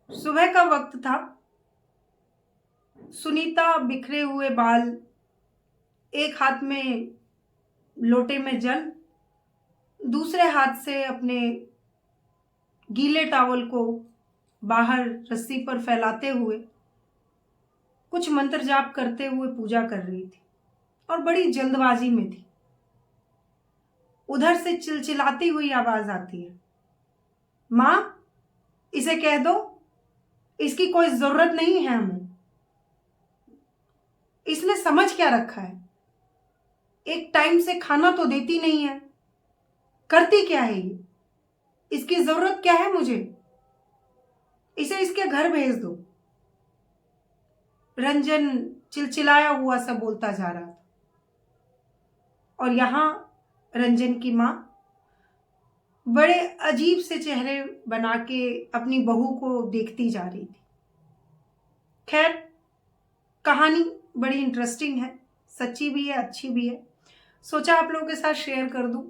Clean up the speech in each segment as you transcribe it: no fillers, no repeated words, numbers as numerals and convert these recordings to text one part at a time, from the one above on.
सुबह का वक्त था। सुनीता बिखरे हुए बाल, एक हाथ में लोटे में जल, दूसरे हाथ से अपने गीले टॉवल को बाहर रस्सी पर फैलाते हुए कुछ मंत्र जाप करते हुए पूजा कर रही थी और बड़ी जल्दबाजी में थी। उधर से चिलचिलाती हुई आवाज आती है, माँ, इसे कह दो, इसकी कोई जरूरत नहीं है हमें। इसने समझ क्या रखा है? एक टाइम से खाना तो देती नहीं है, करती क्या है ये? इसकी जरूरत क्या है मुझे? इसे इसके घर भेज दो। रंजन चिलचिलाया हुआ सा बोलता जा रहा था और यहां रंजन की मां बड़े अजीब से चेहरे बना के अपनी बहू को देखती जा रही थी। खैर, कहानी बड़ी इंटरेस्टिंग है, सच्ची भी है, अच्छी भी है, सोचा आप लोगों के साथ शेयर कर दूं।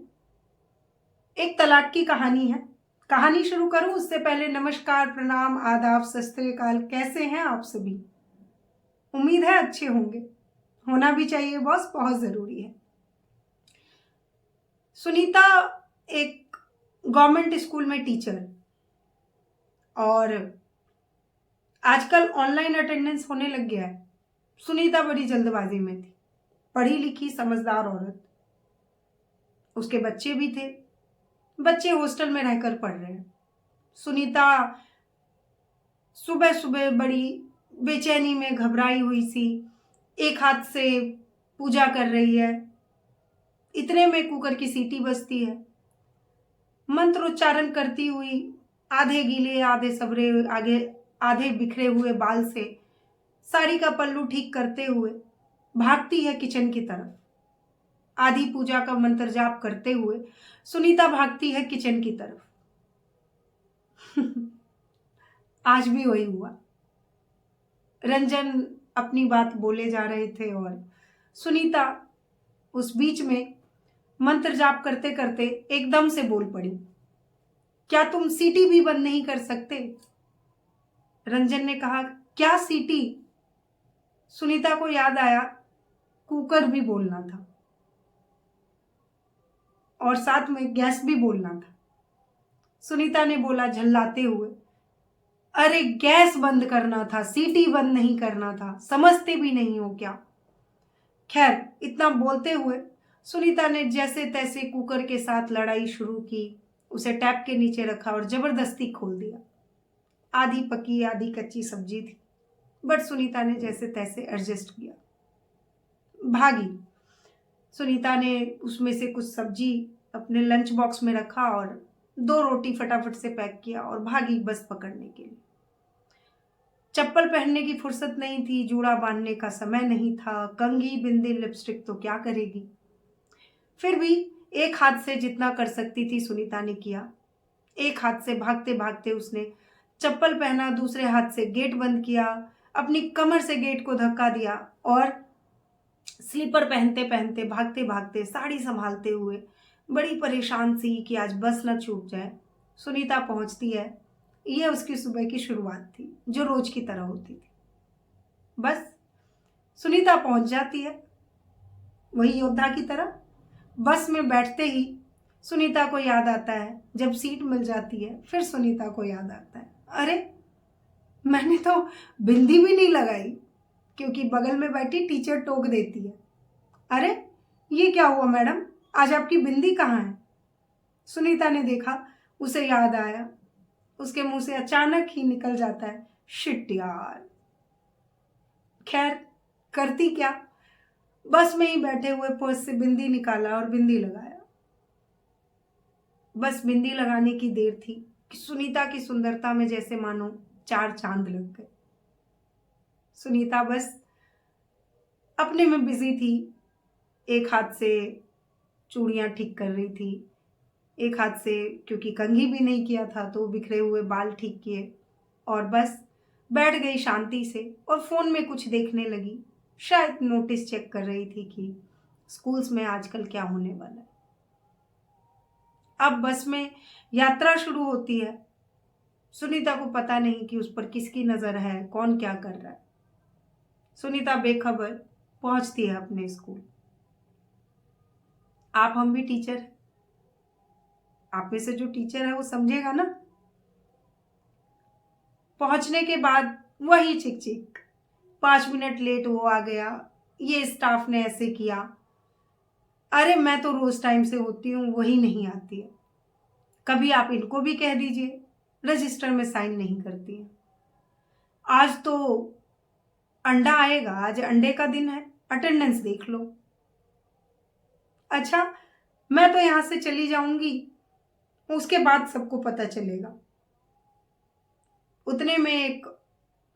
एक तलाक की कहानी है। कहानी शुरू करूं उससे पहले नमस्कार, प्रणाम, आदाब, सत श्री अकाल। कैसे हैं आप सभी? उम्मीद है अच्छे होंगे। होना भी चाहिए बॉस, बहुत जरूरी है। सुनीता एक गवर्नमेंट स्कूल में टीचर, और आजकल ऑनलाइन अटेंडेंस होने लग गया है। सुनीता बड़ी जल्दबाजी में थी। पढ़ी लिखी समझदार औरत, उसके बच्चे भी थे। बच्चे हॉस्टल में रहकर पढ़ रहे हैं। सुनीता सुबह सुबह बड़ी बेचैनी में घबराई हुई सी एक हाथ से पूजा कर रही है। इतने में कुकर की सीटी बजती है। मंत्रोच्चारण करती हुई आधे गीले आधे सबरे आगे आधे बिखरे हुए बाल से साड़ी का पल्लू ठीक करते हुए भागती है किचन की तरफ। आधी पूजा का मंत्र जाप करते हुए सुनीता भागती है किचन की तरफ। आज भी वही हुआ। रंजन अपनी बात बोले जा रहे थे और सुनीता उस बीच में मंत्र जाप करते करते एकदम से बोल पड़ी, क्या तुम सीटी भी बंद नहीं कर सकते? रंजन ने कहा, क्या सीटी? सुनीता को याद आया कुकर भी बोलना था और साथ में गैस भी बोलना था। सुनीता ने बोला झल्लाते हुए, अरे गैस बंद करना था, सीटी बंद नहीं करना था, समझते भी नहीं हो क्या? खैर, इतना बोलते हुए सुनीता ने जैसे तैसे कुकर के साथ लड़ाई शुरू की। उसे टैप के नीचे रखा और जबरदस्ती खोल दिया। आधी पकी आधी कच्ची सब्जी थी, बट सुनीता ने जैसे तैसे एडजस्ट किया। भागी। सुनीता ने उसमें से कुछ सब्जी अपने लंच बॉक्स में रखा और 2 रोटी फटाफट से पैक किया और भागी बस पकड़ने के लिए। चप्पल पहनने की फुर्सत नहीं थी, जूड़ा बांधने का समय नहीं था, कंघी बिंदी लिपस्टिक तो क्या करेगी। फिर भी एक हाथ से जितना कर सकती थी सुनीता ने किया। एक हाथ से भागते भागते उसने चप्पल पहना, दूसरे हाथ से गेट बंद किया, अपनी कमर से गेट को धक्का दिया और स्लीपर पहनते पहनते भागते भागते साड़ी संभालते हुए बड़ी परेशान सी कि आज बस न छूट जाए, सुनीता पहुंचती है। यह उसकी सुबह की शुरुआत थी जो रोज की तरह होती थी। बस सुनीता पहुंच जाती है वही योद्धा की तरह। बस में बैठते ही सुनीता को याद आता है, जब सीट मिल जाती है फिर सुनीता को याद आता है, अरे मैंने तो बिंदी भी नहीं लगाई, क्योंकि बगल में बैठी टीचर टोक देती है, अरे ये क्या हुआ मैडम, आज आपकी बिंदी कहाँ है? सुनीता ने देखा, उसे याद आया, उसके मुंह से अचानक ही निकल जाता है, शिट यार। खैर, करती क्या, बस में ही बैठे हुए पर्स से बिंदी निकाला और बिंदी लगाया। बस बिंदी लगाने की देर थी कि सुनीता की सुंदरता में जैसे मानो 4 चांद लग गए। सुनीता बस अपने में बिजी थी। एक हाथ से चूड़ियां ठीक कर रही थी, एक हाथ से क्योंकि कंघी भी नहीं किया था तो बिखरे हुए बाल ठीक किए, और बस बैठ गई शांति से और फोन में कुछ देखने लगी। शायद नोटिस चेक कर रही थी कि स्कूल्स में आजकल क्या होने वाला है। अब बस में यात्रा शुरू होती है। सुनीता को पता नहीं कि उस पर किसकी नज़र है, कौन क्या कर रहा है। सुनीता बेखबर पहुंचती है अपने स्कूल। आप हम भी टीचर हैं, आप में से जो टीचर है वो समझेगा ना। पहुंचने के बाद वही चिक चिक, 5 मिनट लेट वो आ गया, ये स्टाफ ने ऐसे किया। अरे मैं तो रोज टाइम से होती हूँ, वही नहीं आती है। कभी आप इनको भी कह दीजिए, रजिस्टर में साइन नहीं करती है। आज तो अंडा आएगा, आज अंडे का दिन है, अटेंडेंस देख लो। अच्छा, मैं तो यहां से चली जाऊंगी, उसके बाद सबको पता चलेगा। उतने में एक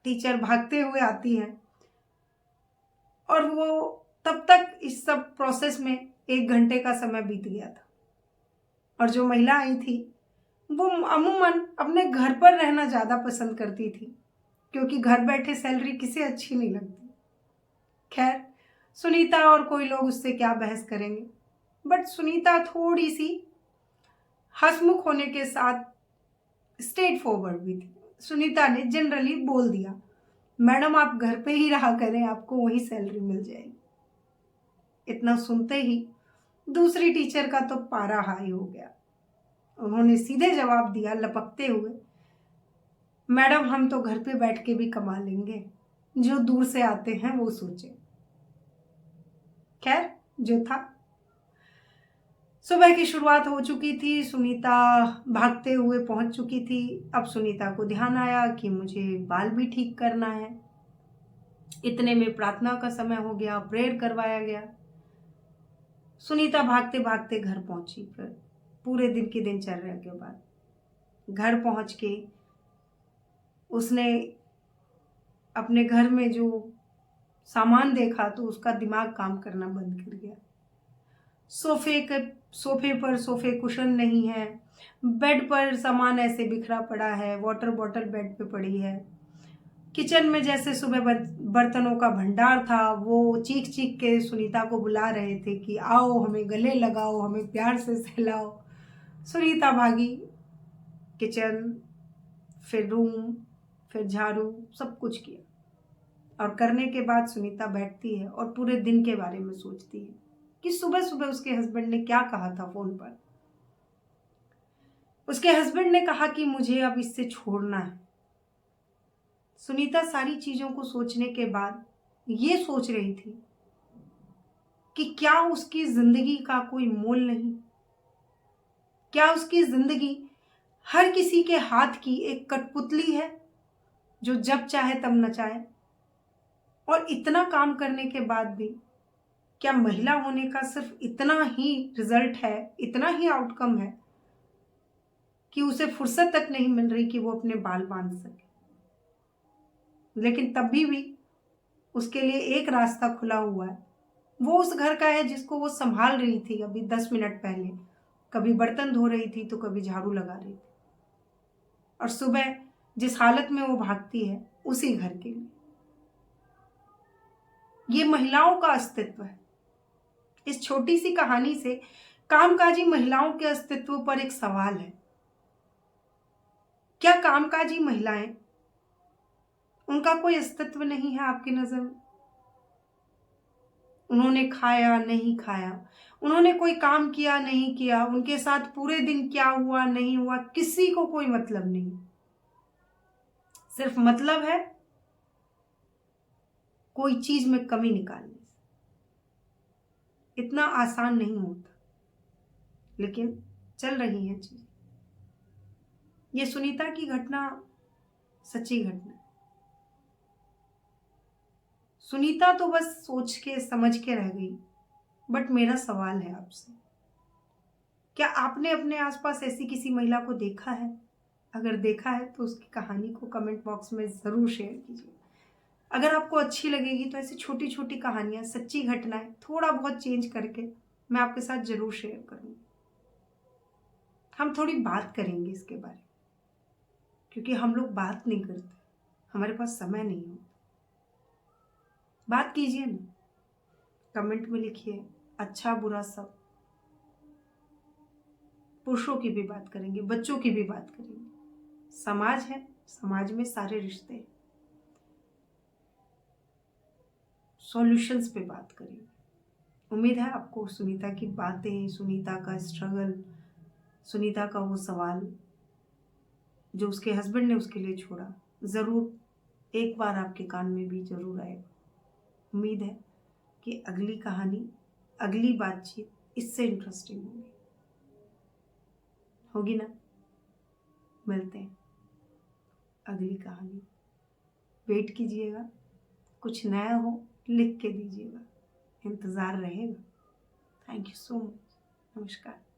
टीचर भागते हुए आती है और वो तब तक इस सब प्रोसेस में 1 घंटे का समय बीत गया था। और जो महिला आई थी वो अमूमन अपने घर पर रहना ज़्यादा पसंद करती थी, क्योंकि घर बैठे सैलरी किसे अच्छी नहीं लगती। खैर, सुनीता और कोई लोग उससे क्या बहस करेंगे, बट सुनीता थोड़ी सी हंसमुख होने के साथ स्ट्रेट फॉरवर्ड भी थी। सुनीता ने जनरली बोल दिया, मैडम आप घर पे ही रहा करें, आपको वही सैलरी मिल जाएगी। इतना सुनते ही दूसरी टीचर का तो पारा हाई हो गया। उन्होंने सीधे जवाब दिया लपकते हुए, मैडम हम तो घर पे बैठ के भी कमा लेंगे, जो दूर से आते हैं वो सोचे। खैर, जो था, सुबह की शुरुआत हो चुकी थी, सुनीता भागते हुए पहुंच चुकी थी। अब सुनीता को ध्यान आया कि मुझे बाल भी ठीक करना है। इतने में प्रार्थना का समय हो गया, प्रेयर करवाया गया। सुनीता भागते भागते घर पहुंची। फिर पूरे दिन की दिनचर्या के बाद घर पहुंच के उसने अपने घर में जो सामान देखा तो उसका दिमाग काम करना बंद कर गया। सोफे पर सोफे कुशन नहीं है, बेड पर सामान ऐसे बिखरा पड़ा है, वाटर बॉटल बेड पे पड़ी है। किचन में जैसे सुबह बर्तनों का भंडार था, वो चीख चीख के सुनीता को बुला रहे थे कि आओ हमें गले लगाओ, हमें प्यार से सहलाओ। सुनीता भागी किचन, फिर रूम, फिर झाड़ू, सब कुछ किया। और करने के बाद सुनीता बैठती है और पूरे दिन के बारे में सोचती है कि सुबह सुबह उसके हस्बैंड ने क्या कहा था फोन पर। उसके हस्बैंड ने कहा कि मुझे अब इससे छोड़ना है। सुनीता सारी चीजों को सोचने के बाद ये सोच रही थी कि क्या उसकी जिंदगी का कोई मोल नहीं, क्या उसकी जिंदगी हर किसी के हाथ की एक कठपुतली है जो जब चाहे तब नचाए। और इतना काम करने के बाद भी क्या महिला होने का सिर्फ इतना ही रिजल्ट है, इतना ही आउटकम है कि उसे फुर्सत तक नहीं मिल रही कि वो अपने बाल बांध सके। लेकिन तभी भी उसके लिए एक रास्ता खुला हुआ है, वो उस घर का है जिसको वो संभाल रही थी अभी 10 मिनट पहले। कभी बर्तन धो रही थी तो कभी झाड़ू लगा रही थी। और सुबह जिस हालत में वो भागती है उसी घर के लिए। ये महिलाओं का अस्तित्व है। इस छोटी सी कहानी से कामकाजी महिलाओं के अस्तित्व पर एक सवाल है। क्या कामकाजी महिलाएं, उनका कोई अस्तित्व नहीं है आपकी नजर में? उन्होंने खाया नहीं खाया, उन्होंने कोई काम किया नहीं किया, उनके साथ पूरे दिन क्या हुआ नहीं हुआ, किसी को कोई मतलब नहीं। सिर्फ मतलब है कोई चीज में कमी निकालने से। इतना आसान नहीं होता, लेकिन चल रही है चीज। ये सुनीता की घटना सच्ची घटना है। सुनीता तो बस सोच के समझ के रह गई। बट मेरा सवाल है आपसे, क्या आपने अपने आसपास ऐसी किसी महिला को देखा है? अगर देखा है तो उसकी कहानी को कमेंट बॉक्स में जरूर शेयर कीजिए। अगर आपको अच्छी लगेगी तो ऐसी छोटी छोटी कहानियां, सच्ची घटनाएं थोड़ा बहुत चेंज करके मैं आपके साथ जरूर शेयर करूंगी। हम थोड़ी बात करेंगे इसके बारे में, क्योंकि हम लोग बात नहीं करते, हमारे पास समय नहीं होता। बात कीजिए ना, कमेंट में लिखिए, अच्छा बुरा सब। पुरुषों की भी बात करेंगे, बच्चों की भी बात करेंगे। समाज है, समाज में सारे रिश्ते, सॉल्यूशंस पे बात करेंगे। उम्मीद है आपको सुनीता की बातें, सुनीता का स्ट्रगल, सुनीता का वो सवाल जो उसके हस्बैंड ने उसके लिए छोड़ा, ज़रूर एक बार आपके कान में भी ज़रूर आएगा। उम्मीद है कि अगली कहानी, अगली बातचीत इससे इंटरेस्टिंग होगी ना। मिलते हैं अगली कहानी, वेट कीजिएगा, कुछ नया हो लिख के दीजिएगा, इंतज़ार रहेगा। Thank you so much. नमस्कार।